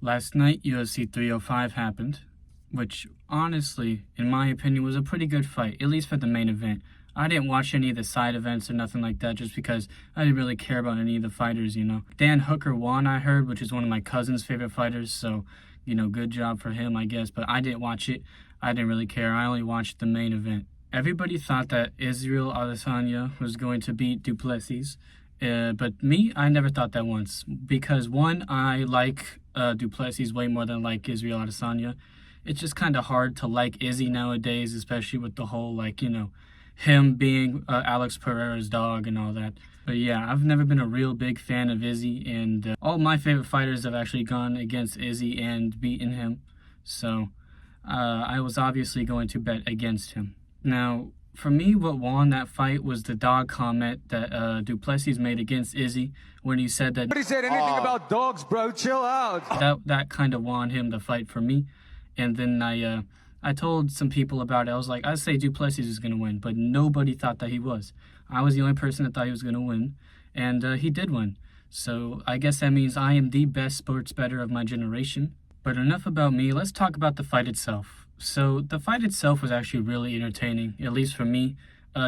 Last night, UFC 305 happened, which honestly, in my opinion, was a pretty good fight, at least for the main event. I didn't watch any of the side events or nothing like that just because I didn't really care about any of the fighters. Dan Hooker won, I heard, which is one of my cousin's favorite fighters, so, good job for him, I guess. But I didn't watch it. I didn't really care. I only watched the main event. Everybody thought that Israel Adesanya was going to beat Du Plessis. But me, I never thought that once. Because one, I like Du Plessis way more than I like Israel Adesanya. It's just kind of hard to like Izzy nowadays, especially with the whole, him being Alex Pereira's dog and all that. But yeah, I've never been a real big fan of Izzy, and all my favorite fighters have actually gone against Izzy and beaten him. So I was obviously going to bet against him. Now, for me, what won that fight was the dog comment that Du Plessis made against Izzy when he said that Nobody said anything about dogs, bro. Chill out. That kind of won him the fight for me. And then I told some people about it. I was like, I say Du Plessis is going to win, but nobody thought that he was. I was the only person that thought he was going to win, and he did win. So I guess that means I am the best sports bettor of my generation. But enough about me. Let's talk about the fight itself. So the fight itself was actually really entertaining, at least for me,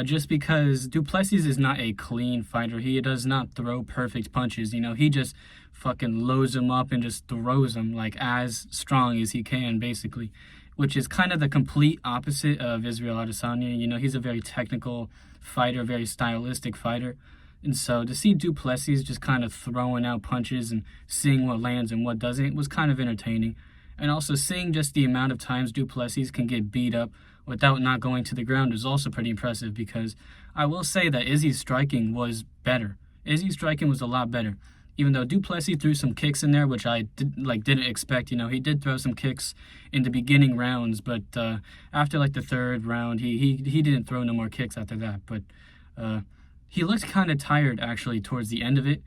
just because Du Plessis is not a clean fighter. He does not throw perfect punches. He just fucking loads them up and just throws them like as strong as he can, basically, which is kind of the complete opposite of Israel Adesanya. He's a very technical fighter, very stylistic fighter. And so to see Du Plessis just kind of throwing out punches and seeing what lands and what doesn't was kind of entertaining. And also seeing just the amount of times Du Plessis can get beat up without not going to the ground is also pretty impressive, because I will say that Izzy's striking was better. Izzy's striking was a lot better. Even though Du Plessis threw some kicks in there, which I didn't expect. He did throw some kicks in the beginning rounds, but after the third round, he didn't throw no more kicks after that. But he looked kind of tired actually towards the end of it,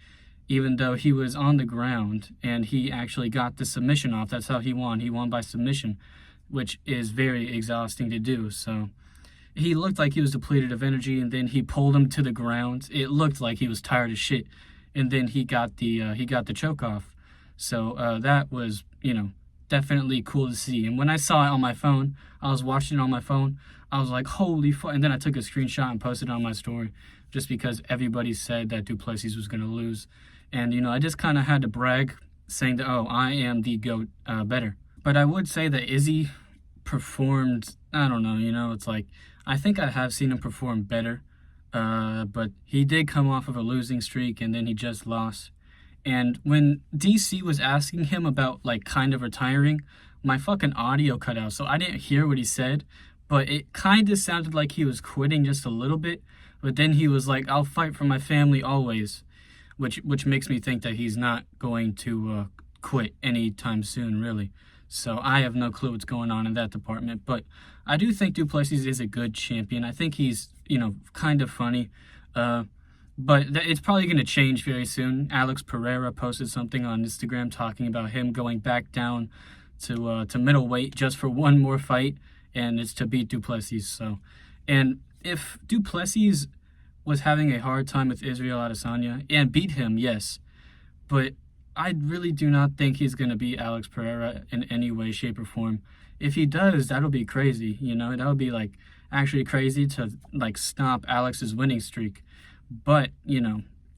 even though he was on the ground and he actually got the submission off. That's how he won. He won by submission, which is very exhausting to do. So he looked like he was depleted of energy, and then he pulled him to the ground. It looked like he was tired as shit, and then he got the choke off. So that was definitely cool to see. And when I saw it on my phone, I was watching it on my phone. I was like, holy fuck! And then I took a screenshot and posted it on my story, just because everybody said that Du Plessis was going to lose. And, I just kind of had to brag, saying that, oh, I am the GOAT better. But I would say that Izzy performed, I don't know, it's like, I think I have seen him perform better. But he did come off of a losing streak, and then he just lost. And when DC was asking him about, kind of retiring, my fucking audio cut out, so I didn't hear what he said. But it kind of sounded like he was quitting just a little bit. But then he was like, I'll fight for my family always. Which makes me think that he's not going to quit anytime soon, really. So I have no clue what's going on in that department. But I do think Du Plessis is a good champion. I think he's, kind of funny. But it's probably going to change very soon. Alex Pereira posted something on Instagram talking about him going back down to middleweight just for one more fight, and it's to beat Du Plessis. So, and if Du Plessis was having a hard time with Israel Adesanya and beat him, yes, but I really do not think he's going to beat Alex Pereira in any way, shape, or form. If he does, that'll be crazy. That would be actually crazy to stop Alex's winning streak. But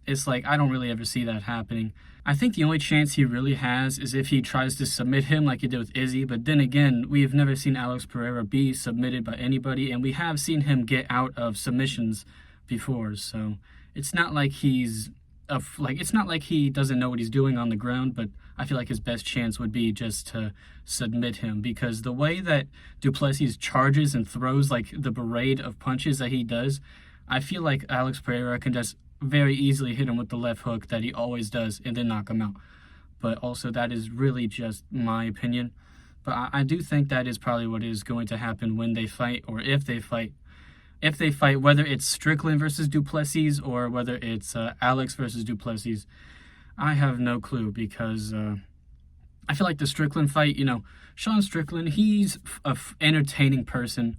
it's I don't really ever see that happening. I think the only chance he really has is if he tries to submit him like he did with Izzy. But then again, we've never seen Alex Pereira be submitted by anybody, and we have seen him get out of submissions before. So it's not like he's it's not like he doesn't know what he's doing on the ground. But I feel like his best chance would be just to submit him, because the way that Du Plessis charges and throws the parade of punches that he does, I feel like Alex Pereira can just very easily hit him with the left hook that he always does and then knock him out. But also, that is really just my opinion. But I do think that is probably what is going to happen when they fight, or if they fight. If they fight, whether it's Strickland versus Du Plessis or whether it's Alex versus Du Plessis, I have no clue, because I feel like the Strickland fight, Sean Strickland, he's an entertaining person.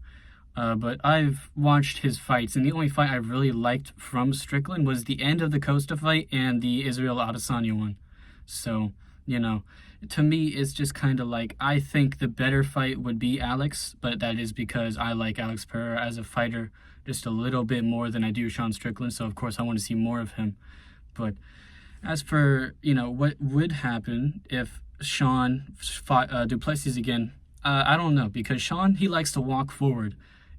But I've watched his fights, and the only fight I really liked from Strickland was the end of the Costa fight and the Israel Adesanya one. So, to me, it's just kind of like, I think the better fight would be Alex, but that is because I like Alex Pereira as a fighter just a little bit more than I do Sean Strickland, so of course I want to see more of him. But as for, what would happen if Sean fought Duplessis again, I don't know, because Sean, he likes to walk forward,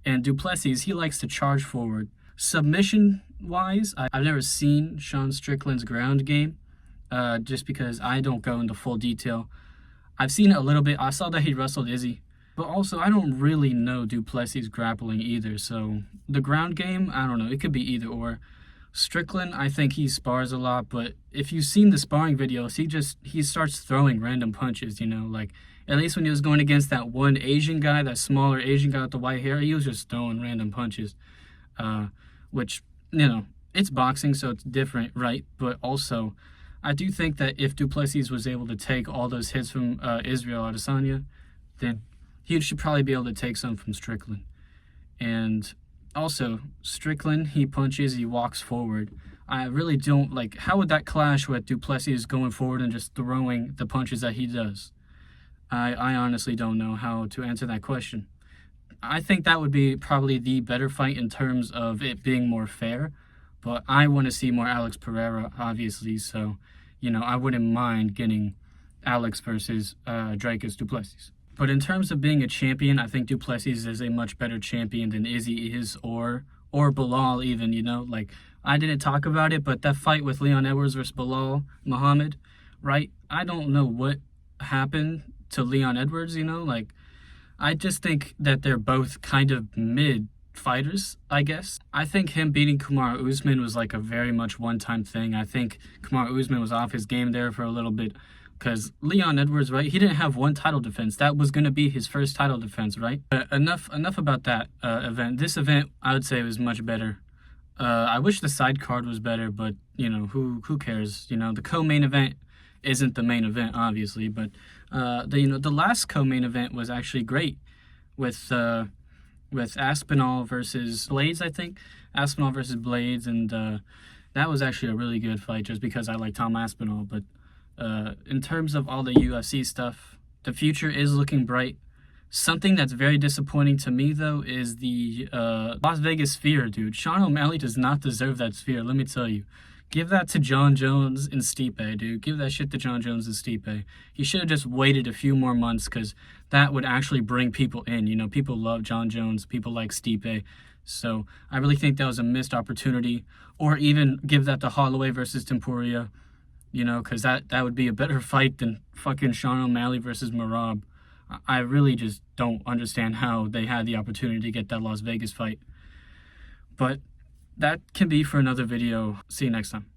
and Duplessis, he likes to charge forward. Submission-wise, I've never seen Sean Strickland's ground game, just because I don't go into full detail. I've seen it a little bit. I saw that he wrestled Izzy, but also I don't really know Duplessis grappling either, so the ground game, I don't know, it could be either or. Strickland, I think he spars a lot, but if you've seen the sparring videos, he starts throwing random punches, like at least when he was going against that one Asian guy, that smaller Asian guy with the white hair, he was just throwing random punches, which, it's boxing, so it's different, right? But also, I do think that if Duplessis was able to take all those hits from Israel Adesanya, then he should probably be able to take some from Strickland. And also, Strickland, he punches, he walks forward. I really don't like, how would that clash with Duplessis going forward and just throwing the punches that he does? I honestly don't know how to answer that question. I think that would be probably the better fight in terms of it being more fair, but I want to see more Alex Pereira, obviously, so, I wouldn't mind getting Alex versus Dricus Duplessis. But in terms of being a champion, I think Duplessis is a much better champion than Izzy is, or Bilal even, Like, I didn't talk about it, but that fight with Leon Edwards versus Bilal Muhammad, right? I don't know what happened to Leon Edwards, Like, I just think that they're both kind of mid fighters, I guess. I think him beating Kamaru Usman was like a very much one-time thing. I think Kamaru Usman was off his game there for a little bit, because Leon Edwards, right, he didn't have one title defense. That was going to be his first title defense, right? Enough about that event. This event, I would say, was much better. I wish the side card was better, but, who cares? The co-main event isn't the main event, obviously, but the last co-main event was actually great with Aspinall versus Blades, I think. Aspinall versus Blades, and that was actually a really good fight just because I like Tom Aspinall, but in terms of all the UFC stuff, the future is looking bright. Something that's very disappointing to me, though, is the Las Vegas Sphere, dude. Sean O'Malley does not deserve that Sphere, let me tell you. Give that to John Jones and Stipe, dude. Give that shit to John Jones and Stipe. He should have just waited a few more months, because that would actually bring people in. People love John Jones. People like Stipe. So I really think that was a missed opportunity. Or even give that to Holloway versus Tempuria. Because that would be a better fight than fucking Sean O'Malley versus Merab. I really just don't understand how they had the opportunity to get that Las Vegas fight. But that can be for another video. See you next time.